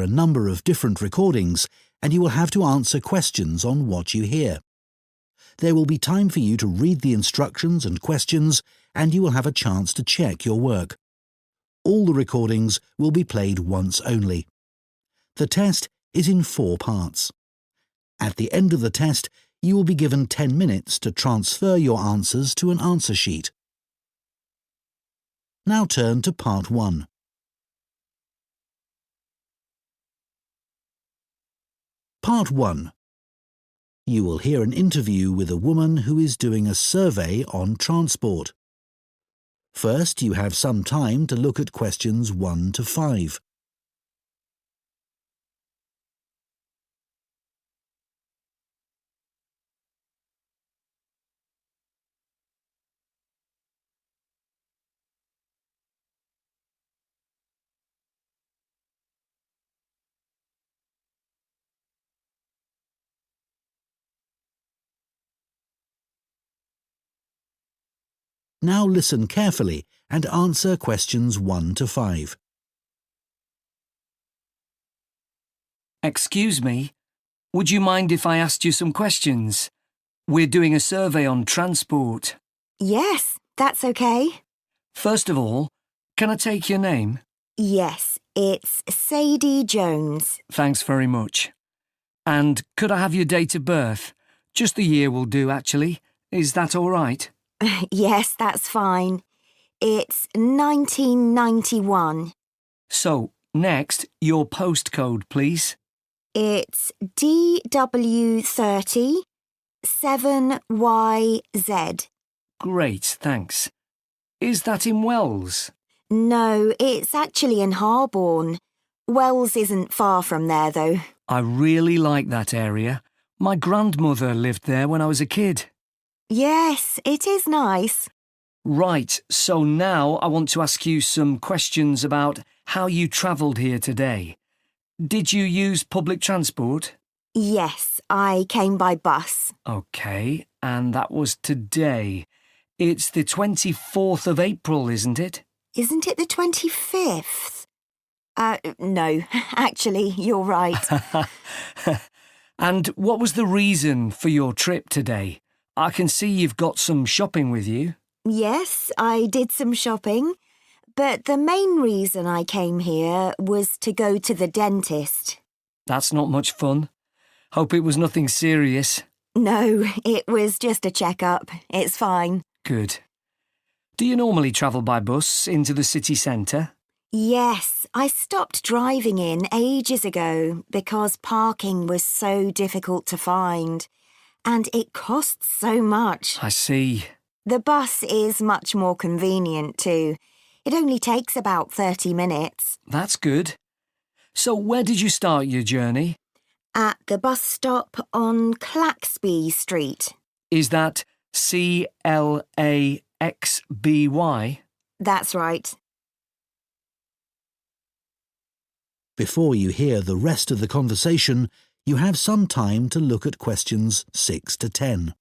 a number of different recordings, and you will have to answer questions on what you hear. There will be time for you to read the instructions and questions, and you will have a chance to check your work. All the recordings will be played once only. The test is in 4 parts. At the end of the test, you will be given 10 minutes to transfer your answers to an answer sheet. Now turn to Part 1. Part 1. You will hear an interview with a woman who is doing a survey on transport. First, you have some time to look at questions 1 to 5. Now listen carefully and answer questions 1 to 5. Excuse me, would you mind if I asked you some questions? We're doing a survey on transport. Yes, that's okay. First of all, can I take your name? Yes, it's Sadie Jones. Thanks very much. And could I have your date of birth? Just the year will do, actually. Is that all right? Yes, that's fine. It's 1991. So, next, your postcode, please. It's DW30 7YZ. Great, thanks. Is that in Wells? No, it's actually in Harborne. Wells isn't far from there, though. I really like that area. My grandmother lived there when I was a kid. Yes, it is nice. Right, so now I want to ask you some questions about how you travelled here today. Did you use public transport? Yes, I came by bus. OK, and that was today. It's the 24th of April, isn't it? Isn't it the 25th? No, actually, you're right. And what was the reason for your trip today? I can see you've got some shopping with you. Yes, I did some shopping, but the main reason I came here was to go to the dentist. That's not much fun. Hope it was nothing serious. No, it was just a checkup. It's fine. Good. Do you normally travel by bus into the city centre? Yes, I stopped driving in ages ago because parking was so difficult to find. And it costs so much. I see. The bus is much more convenient too. It only takes about 30 minutes. That's good. So where did you start your journey? At the bus stop on Claxby Street. Is that CLAXBY? That's right. Before you hear the rest of the conversation, you have some time to look at questions 6 to 10.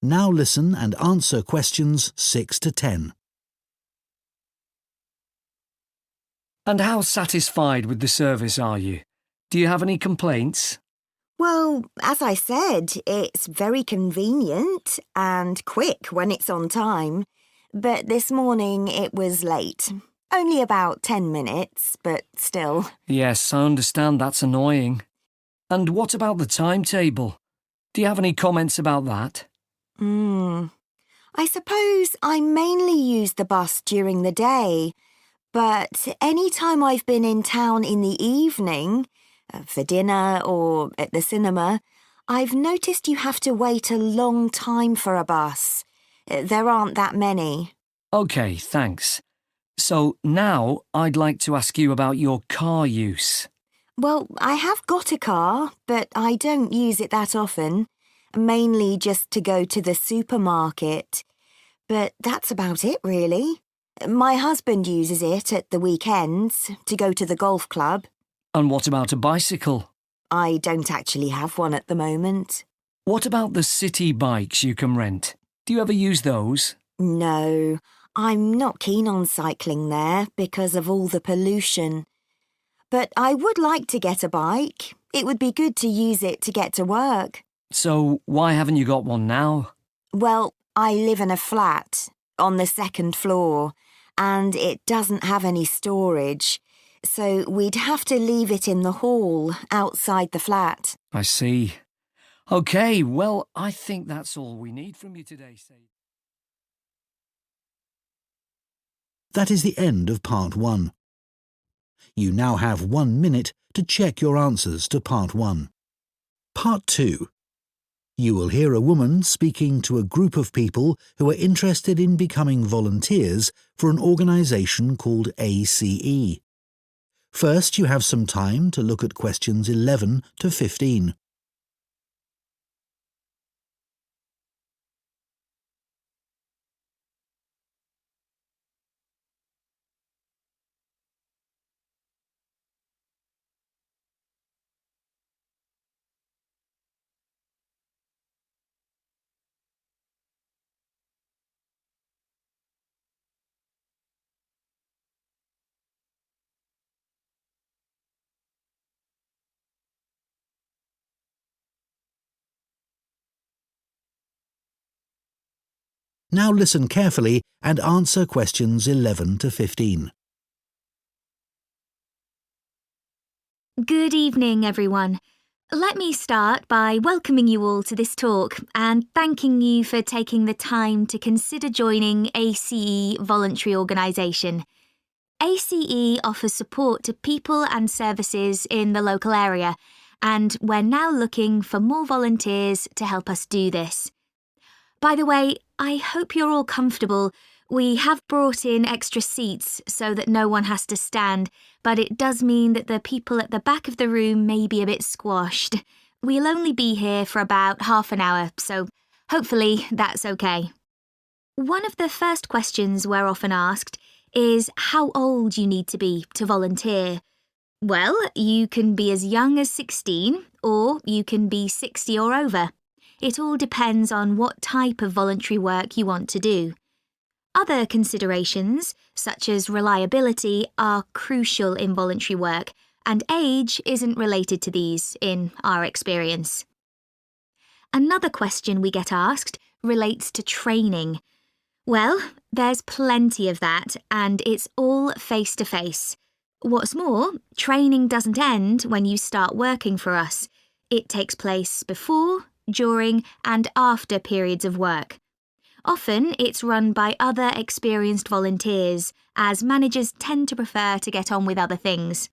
Now listen and answer questions 6 to 10. And how satisfied with the service are you? Do you have any complaints? Well, as I said, it's very convenient and quick when it's on time. But this morning it was late. Only about 10 minutes, but still. Yes, I understand that's annoying. And what about the timetable? Do you have any comments about that? I suppose I mainly use the bus during the day, but any time I've been in town in the evening, for dinner or at the cinema, I've noticed you have to wait a long time for a bus. There aren't that many. OK, thanks. So now I'd like to ask you about your car use. Well, I have got a car, but I don't use it that often. mainly just to go to the supermarket. But that's about it, really. My husband uses it at the weekends to go to the golf club. And what about a bicycle? I don't actually have one at the moment. What about the city bikes you can rent? Do you ever use those? No, I'm not keen on cycling there because of all the pollution. But I would like to get a bike. It would be good to use it to get to work. So why haven't you got one now? Well, I live in a flat on the second floor, and it doesn't have any storage. So we'd have to leave it in the hall outside the flat. I see. OK, well, I think that's all we need from you today, Sadie. That is the end of Part 1. You now have 1 minute to check your answers to Part 1. Part 2. You will hear a woman speaking to a group of people who are interested in becoming volunteers for an organisation called ACE. First, you have some time to look at questions 11 to 15. Now listen carefully and answer questions 11 to 15. Good evening, everyone. Let me start by welcoming you all to this talk and thanking you for taking the time to consider joining ACE Voluntary Organisation. ACE offers support to people and services in the local area, and we're now looking for more volunteers to help us do this. By the way, I hope you're all comfortable. We have brought in extra seats so that no one has to stand, but it does mean that the people at the back of the room may be a bit squashed. We'll only be here for about half an hour, so hopefully that's okay. One of the first questions we're often asked is how old you need to be to volunteer. Well, you can be as young as 16, or you can be 60 or over. It all depends on what type of voluntary work you want to do. Other considerations, such as reliability, are crucial in voluntary work, and age isn't related to these, in our experience. Another question we get asked relates to training. Well, there's plenty of that, and it's all face-to-face. What's more, training doesn't end when you start working for us. It takes place before, during, and after periods of work. Often, it's run by other experienced volunteers, as managers tend to prefer to get on with other things.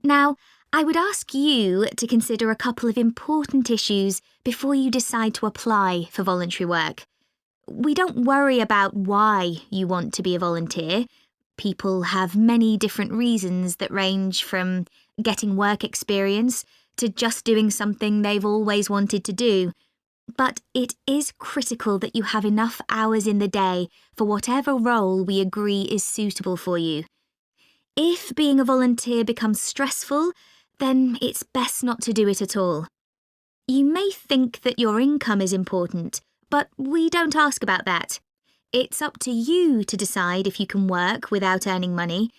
Now, I would ask you to consider a couple of important issues before you decide to apply for voluntary work. We don't worry about why you want to be a volunteer. People have many different reasons that range from getting work experience to just doing something they've always wanted to do. But it is critical that you have enough hours in the day for whatever role we agree is suitable for you. If being a volunteer becomes stressful, then it's best not to do it at all. You may think that your income is important, but we don't ask about that. It's up to you to decide if you can work without earning money.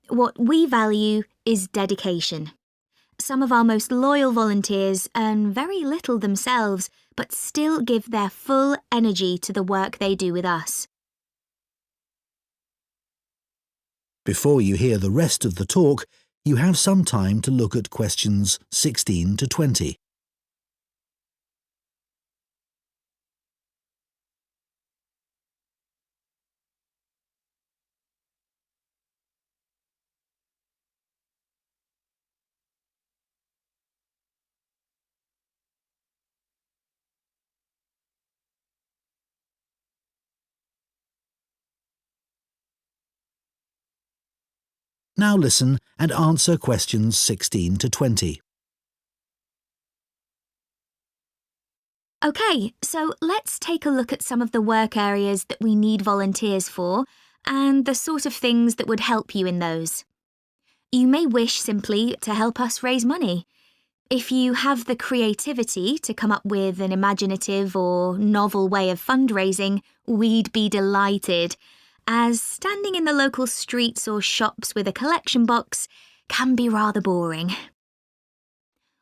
What we value is dedication. Some of our most loyal volunteers earn very little themselves, but still give their full energy to the work they do with us. Before you hear the rest of the talk, you have some time to look at questions 16 to 20. Now listen and answer questions 16 to 20. OK, so let's take a look at some of the work areas that we need volunteers for and the sort of things that would help you in those. You may wish simply to help us raise money. If you have the creativity to come up with an imaginative or novel way of fundraising, we'd be delighted, as standing in the local streets or shops with a collection box can be rather boring.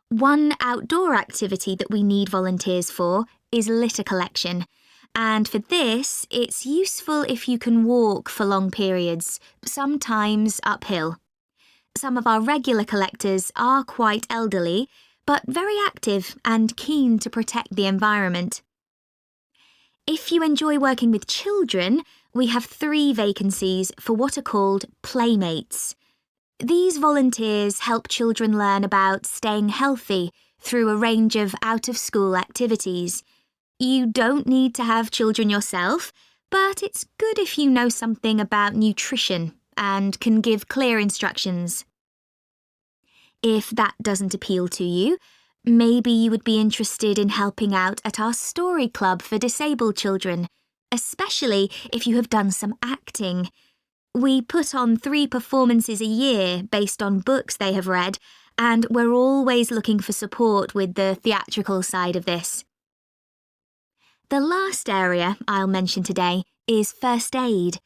One outdoor activity that we need volunteers for is litter collection, and for this, it's useful if you can walk for long periods, sometimes uphill. Some of our regular collectors are quite elderly, but very active and keen to protect the environment. If you enjoy working with children, we have 3 vacancies for what are called playmates. These volunteers help children learn about staying healthy through a range of out-of-school activities. You don't need to have children yourself, but it's good if you know something about nutrition and can give clear instructions. If that doesn't appeal to you, maybe you would be interested in helping out at our story club for disabled children, especially if you have done some acting. We put on 3 performances a year based on books they have read, and we're always looking for support with the theatrical side of this. The last area I'll mention today is first aid.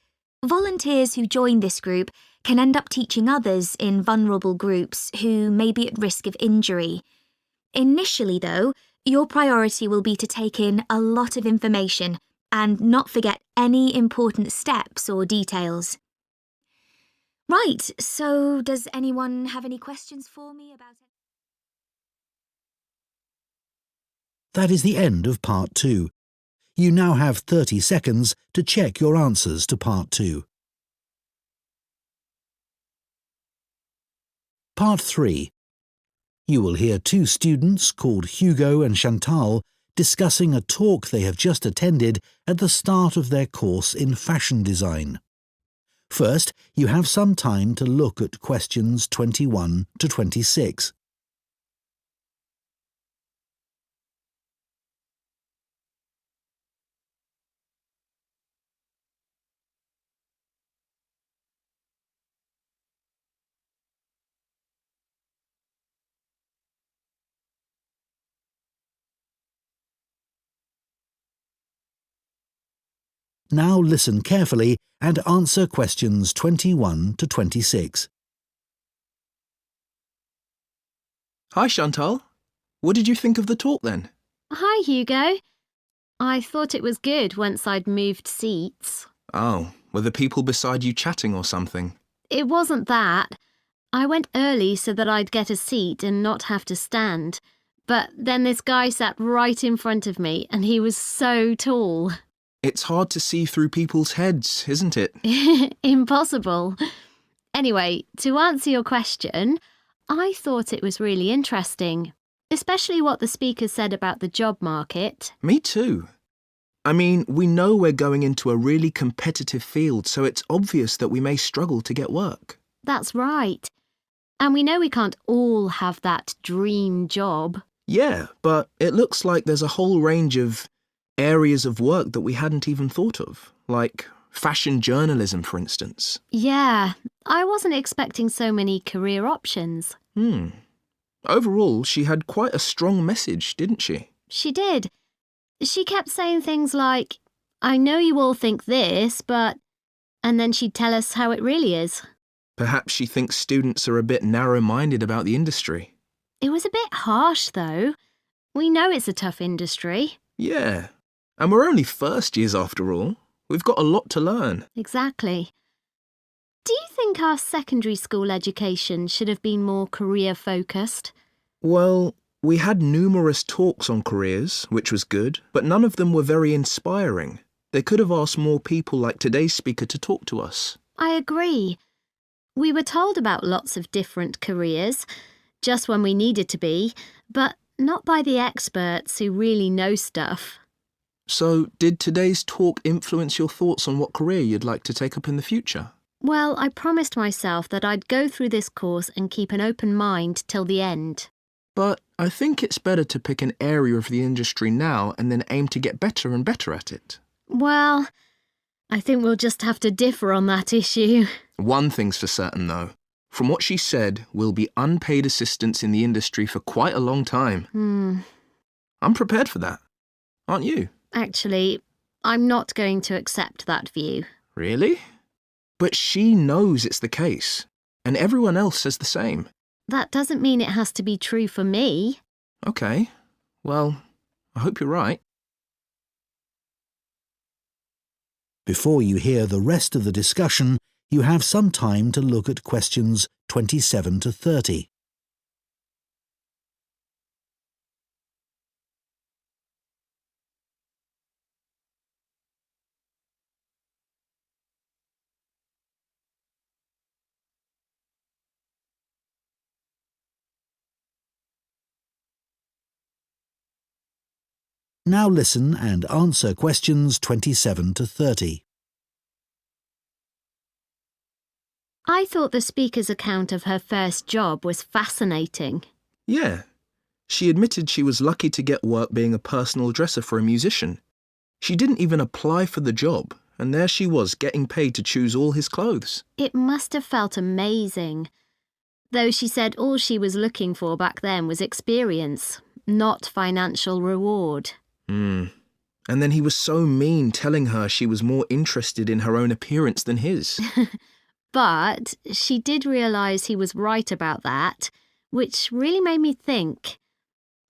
Volunteers who join this group can end up teaching others in vulnerable groups who may be at risk of injury. Initially, though, your priority will be to take in a lot of information and not forget any important steps or details. Right, so does anyone have any questions for me about it? That is the end of Part 2. You now have 30 seconds to check your answers to Part 2. Part 3. You will hear 2 students called Hugo and Chantal discussing a talk they have just attended at the start of their course in fashion design. First, you have some time to look at questions 21 to 26. Now listen carefully and answer questions 21 to 26. Hi, Chantal. What did you think of the talk then? Hi, Hugo. I thought it was good once I'd moved seats. Oh, were the people beside you chatting or something? It wasn't that. I went early so that I'd get a seat and not have to stand. But then this guy sat right in front of me and he was so tall. It's hard to see through people's heads, isn't it? Impossible. Anyway, to answer your question, I thought it was really interesting, especially what the speaker said about the job market. Me too. I mean, we know we're going into a really competitive field, so it's obvious that we may struggle to get work. That's right. And we know we can't all have that dream job. Yeah, but it looks like there's a whole range of areas of work that we hadn't even thought of, like fashion journalism, for instance. Yeah, I wasn't expecting so many career options. Overall, she had quite a strong message, didn't she? She did. She kept saying things like, I know you all think this, but... And then she'd tell us how it really is. Perhaps she thinks students are a bit narrow-minded about the industry. It was a bit harsh, though. We know it's a tough industry. Yeah, and we're only first years after all. We've got a lot to learn. Exactly. Do you think our secondary school education should have been more career-focused? Well, we had numerous talks on careers, which was good, but none of them were very inspiring. They could have asked more people like today's speaker to talk to us. I agree. We were told about lots of different careers, just when we needed to be, but not by the experts who really know stuff. So, did today's talk influence your thoughts on what career you'd like to take up in the future? Well, I promised myself that I'd go through this course and keep an open mind till the end. But I think it's better to pick an area of the industry now and then aim to get better and better at it. Well, I think we'll just have to differ on that issue. One thing's for certain, though. From what she said, we'll be unpaid assistants in the industry for quite a long time. I'm prepared for that. Aren't you? Actually, I'm not going to accept that view. Really? But she knows it's the case, and everyone else says the same. That doesn't mean it has to be true for me. Okay. Well, I hope you're right. Before you hear the rest of the discussion, you have some time to look at questions 27 to 30. Now listen and answer questions 27 to 30. I thought the speaker's account of her first job was fascinating. Yeah. She admitted she was lucky to get work being a personal dresser for a musician. She didn't even apply for the job, and there she was getting paid to choose all his clothes. It must have felt amazing. Though she said all she was looking for back then was experience, not financial reward. And then he was so mean, telling her she was more interested in her own appearance than his. But she did realise he was right about that, which really made me think.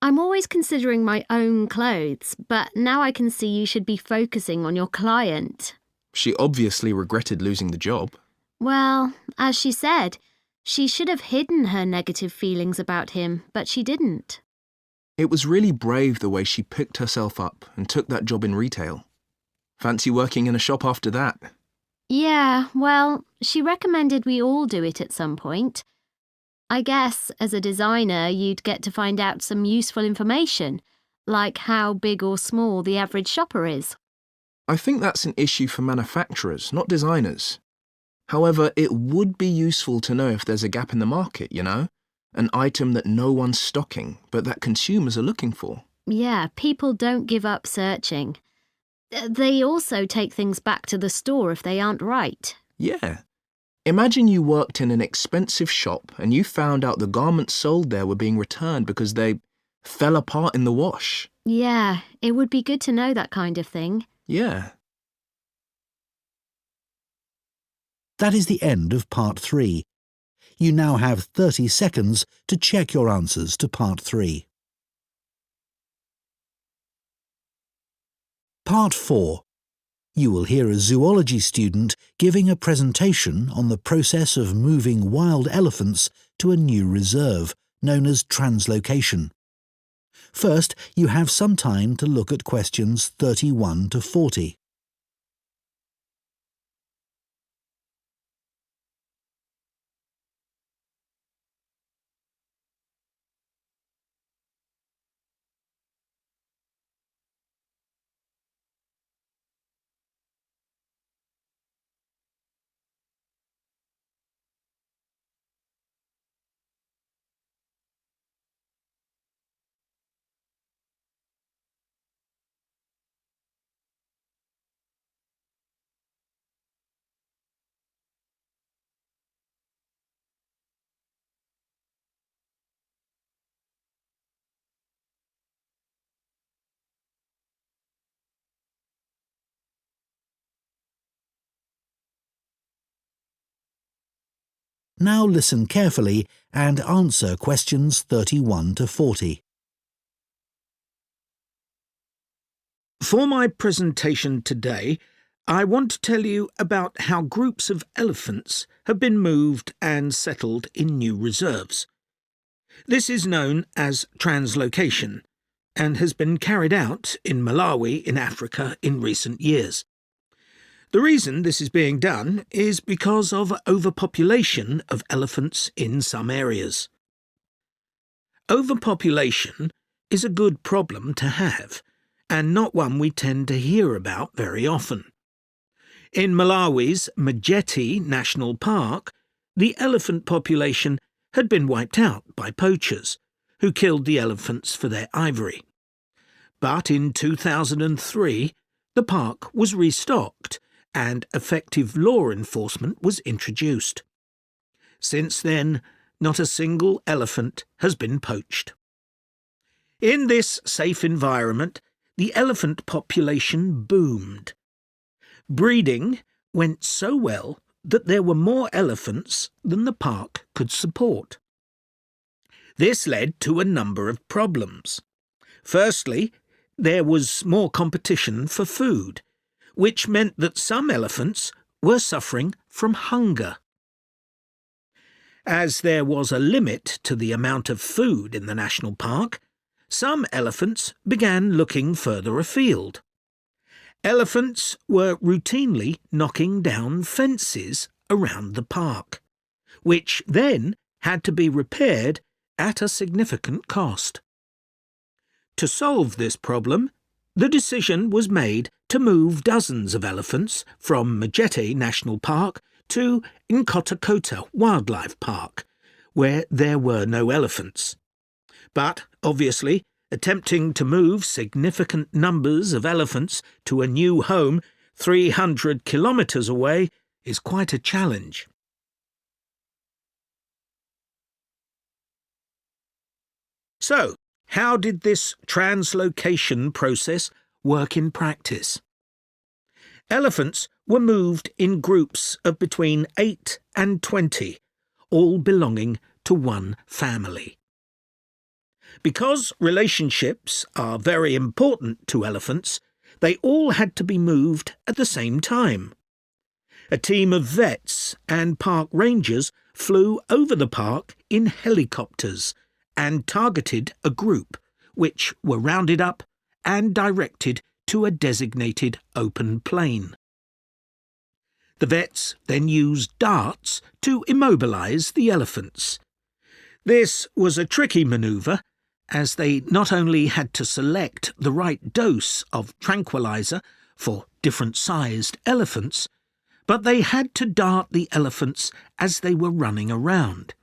I'm always considering my own clothes, but now I can see you should be focusing on your client. She obviously regretted losing the job. Well, as she said, she should have hidden her negative feelings about him, but she didn't. It was really brave the way she picked herself up and took that job in retail. Fancy working in a shop after that? Yeah, well, she recommended we all do it at some point. I guess, as a designer, you'd get to find out some useful information, like how big or small the average shopper is. I think that's an issue for manufacturers, not designers. However, it would be useful to know if there's a gap in the market, you know? An item that no one's stocking, but that consumers are looking for. Yeah, people don't give up searching. They also take things back to the store if they aren't right. Yeah. Imagine you worked in an expensive shop and you found out the garments sold there were being returned because they fell apart in the wash. Yeah, it would be good to know that kind of thing. Yeah. That is the end of Part 3. You now have 30 seconds to check your answers to Part 3. Part 4. You will hear a zoology student giving a presentation on the process of moving wild elephants to a new reserve, known as translocation. First, you have some time to look at questions 31 to 40. Now listen carefully and answer questions 31 to 40. For my presentation today, I want to tell you about how groups of elephants have been moved and settled in new reserves. This is known as translocation and has been carried out in Malawi in Africa in recent years. The reason this is being done is because of overpopulation of elephants in some areas. Overpopulation is a good problem to have, and not one we tend to hear about very often. In Malawi's Majeti National Park, the elephant population had been wiped out by poachers, who killed the elephants for their ivory. But in 2003, the park was restocked and effective law enforcement was introduced. Since then, not a single elephant has been poached. In this safe environment, the elephant population boomed. Breeding went so well that there were more elephants than the park could support. This led to a number of problems. Firstly, there was more competition for food, which meant that some elephants were suffering from hunger. As there was a limit to the amount of food in the national park, some elephants began looking further afield. Elephants were routinely knocking down fences around the park, which then had to be repaired at a significant cost. To solve this problem, the decision was made to move dozens of elephants from Majete National Park to Nkotakota Wildlife Park, where there were no elephants. But, obviously, attempting to move significant numbers of elephants to a new home 300 kilometres away is quite a challenge. So, how did this translocation process work in practice? Elephants were moved in groups of between 8 and 20, all belonging to one family. Because relationships are very important to elephants, they all had to be moved at the same time. A team of vets and park rangers flew over the park in helicopters and targeted a group, which were rounded up and directed to a designated open plain. The vets then used darts to immobilise the elephants. This was a tricky manoeuvre, as they not only had to select the right dose of tranquilizer for different-sized elephants, but they had to dart the elephants as they were running around.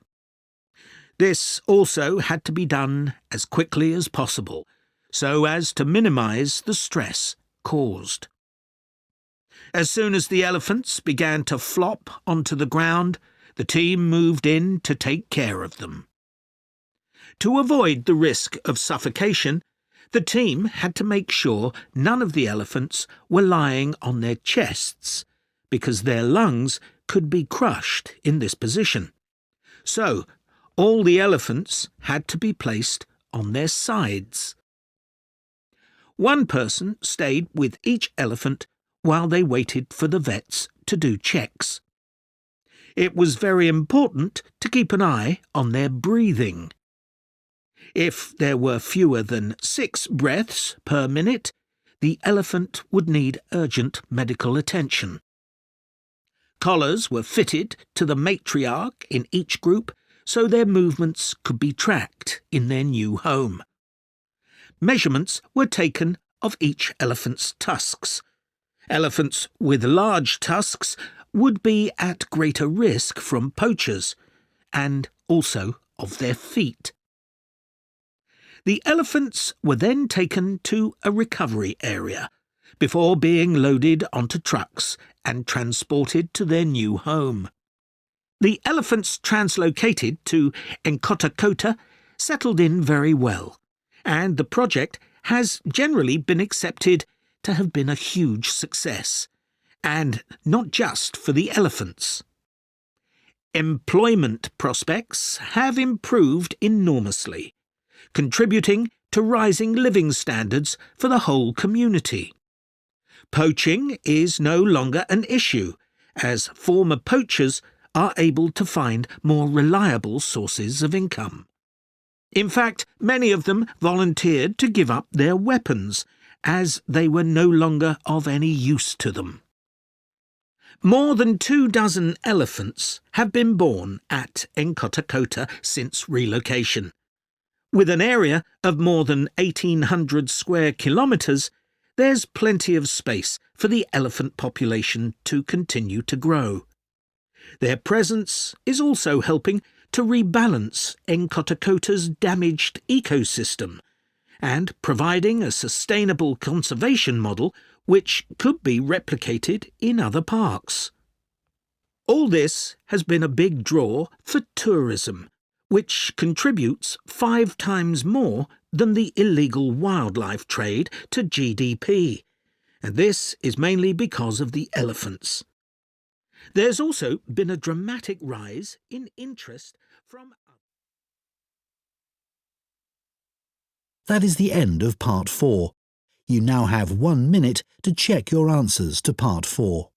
This also had to be done as quickly as possible, so as to minimise the stress caused. As soon as the elephants began to flop onto the ground, the team moved in to take care of them. To avoid the risk of suffocation, the team had to make sure none of the elephants were lying on their chests, because their lungs could be crushed in this position. So, all the elephants had to be placed on their sides. One person stayed with each elephant while they waited for the vets to do checks. It was very important to keep an eye on their breathing. If there were fewer than 6 breaths per minute, the elephant would need urgent medical attention. Collars were fitted to the matriarch in each group so their movements could be tracked in their new home. Measurements were taken of each elephant's tusks. Elephants with large tusks would be at greater risk from poachers, and also of their feet. The elephants were then taken to a recovery area before being loaded onto trucks and transported to their new home. The elephants translocated to Nkotakota settled in very well, and the project has generally been accepted to have been a huge success, and not just for the elephants. Employment prospects have improved enormously, contributing to rising living standards for the whole community. Poaching is no longer an issue, as former poachers are able to find more reliable sources of income. In fact, many of them volunteered to give up their weapons, as they were no longer of any use to them. More than 24 elephants have been born at Nkotakota since relocation. With an area of more than 1,800 square kilometres, there's plenty of space for the elephant population to continue to grow. Their presence is also helping to rebalance Nkotakota's damaged ecosystem and providing a sustainable conservation model which could be replicated in other parks. All this has been a big draw for tourism, which contributes 5 times more than the illegal wildlife trade to GDP, and this is mainly because of the elephants. There's also been a dramatic rise in interest from... That is the end of Part 4. You now have 1 minute to check your answers to Part 4.